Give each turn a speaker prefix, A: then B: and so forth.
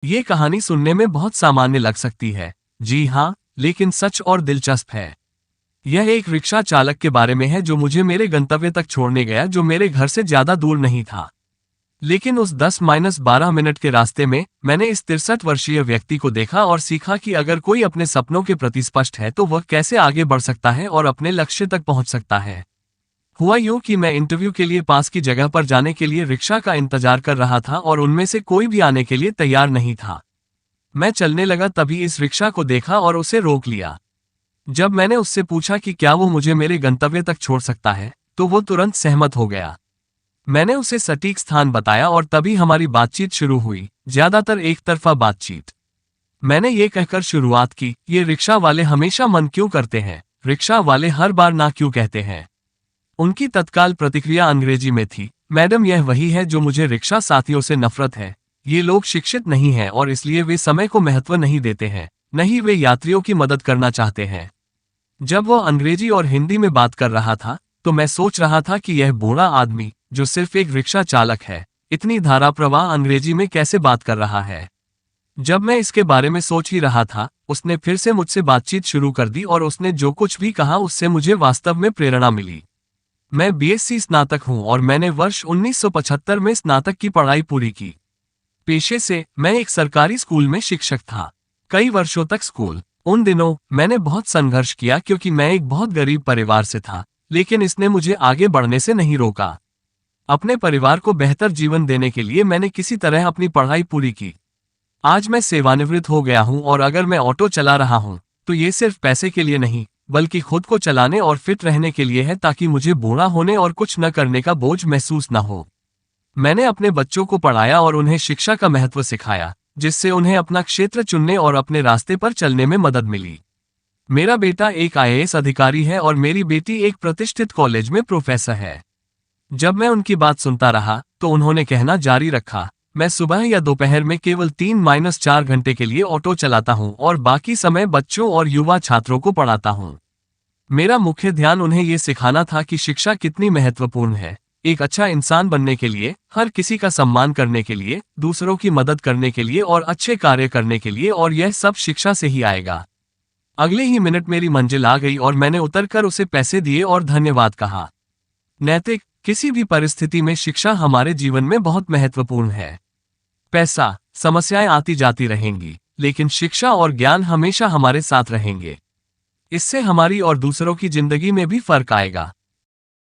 A: ये कहानी सुनने में बहुत सामान्य लग सकती है। जी हाँ, लेकिन सच और दिलचस्प है। यह एक रिक्शा चालक के बारे में है जो मुझे मेरे गंतव्य तक छोड़ने गया, जो मेरे घर से ज्यादा दूर नहीं था। लेकिन उस 10-12 मिनट के रास्ते में मैंने इस 63 वर्षीय व्यक्ति को देखा और सीखा कि अगर कोई अपने सपनों के प्रति स्पष्ट है तो वह कैसे आगे बढ़ सकता है और अपने लक्ष्य तक पहुंच सकता है। हुआ यूं कि मैं इंटरव्यू के लिए पास की जगह पर जाने के लिए रिक्शा का इंतजार कर रहा था और उनमें से कोई भी आने के लिए तैयार नहीं था। मैं चलने लगा तभी इस रिक्शा को देखा और उसे रोक लिया। जब मैंने उससे पूछा कि क्या वो मुझे मेरे गंतव्य तक छोड़ सकता है, तो वो तुरंत सहमत हो गया। मैंने उसे सटीक स्थान बताया और तभी हमारी बातचीत शुरू हुई, ज्यादातर एक तरफा बातचीत। मैंने ये कहकर शुरुआत की, ये रिक्शा वाले हमेशा मन क्यों करते हैं, रिक्शा वाले हर बार ना क्यों कहते हैं। उनकी तत्काल प्रतिक्रिया अंग्रेजी में थी, मैडम यह वही है जो मुझे रिक्शा साथियों से नफरत है। ये लोग शिक्षित नहीं हैं और इसलिए वे समय को महत्व नहीं देते हैं, नहीं वे यात्रियों की मदद करना चाहते हैं। जब वह अंग्रेजी और हिंदी में बात कर रहा था, तो मैं सोच रहा था कि यह बूढ़ा आदमी, जो सिर्फ एक रिक्शा चालक है, इतनी धारा प्रवाह अंग्रेजी में कैसे बात कर रहा है। जब मैं इसके बारे में सोच ही रहा था, उसने फिर से मुझसे बातचीत शुरू कर दी और उसने जो कुछ भी कहा उससे मुझे वास्तव में प्रेरणा मिली। मैं बीएससी स्नातक हूं और मैंने वर्ष 1975 में स्नातक की पढ़ाई पूरी की। पेशे से मैं एक सरकारी स्कूल में शिक्षक था, कई वर्षों तक स्कूल। उन दिनों मैंने बहुत संघर्ष किया क्योंकि मैं एक बहुत गरीब परिवार से था, लेकिन इसने मुझे आगे बढ़ने से नहीं रोका। अपने परिवार को बेहतर जीवन देने के लिए मैंने किसी तरह अपनी पढ़ाई पूरी की। आज मैं सेवानिवृत्त हो गया हूं और अगर मैं ऑटो चला रहा हूं, तो ये सिर्फ पैसे के लिए नहीं, बल्कि खुद को चलाने और फिट रहने के लिए है, ताकि मुझे बूढ़ा होने और कुछ न करने का बोझ महसूस न हो। मैंने अपने बच्चों को पढ़ाया और उन्हें शिक्षा का महत्व सिखाया, जिससे उन्हें अपना क्षेत्र चुनने और अपने रास्ते पर चलने में मदद मिली। मेरा बेटा एक आईएएस अधिकारी है और मेरी बेटी एक प्रतिष्ठित कॉलेज में प्रोफेसर है। जब मैं उनकी बात सुनता रहा, तो उन्होंने कहना जारी रखा, मैं सुबह या दोपहर में केवल 3-4 घंटे के लिए ऑटो चलाता हूं और बाकी समय बच्चों और युवा छात्रों को पढ़ाता हूं। मेरा मुख्य ध्यान उन्हें ये सिखाना था कि शिक्षा कितनी महत्वपूर्ण है, एक अच्छा इंसान बनने के लिए, हर किसी का सम्मान करने के लिए, दूसरों की मदद करने के लिए और अच्छे कार्य करने के लिए, और यह सब शिक्षा से ही आएगा। अगले ही मिनट मेरी मंजिल आ गई और मैंने उतरकर उसे पैसे दिए और धन्यवाद कहा। नैतिक, किसी भी परिस्थिति में शिक्षा हमारे जीवन में बहुत महत्वपूर्ण है। पैसा, समस्याएं आती जाती रहेंगी, लेकिन शिक्षा और ज्ञान हमेशा हमारे साथ रहेंगे। इससे हमारी और दूसरों की जिंदगी में भी फर्क आएगा।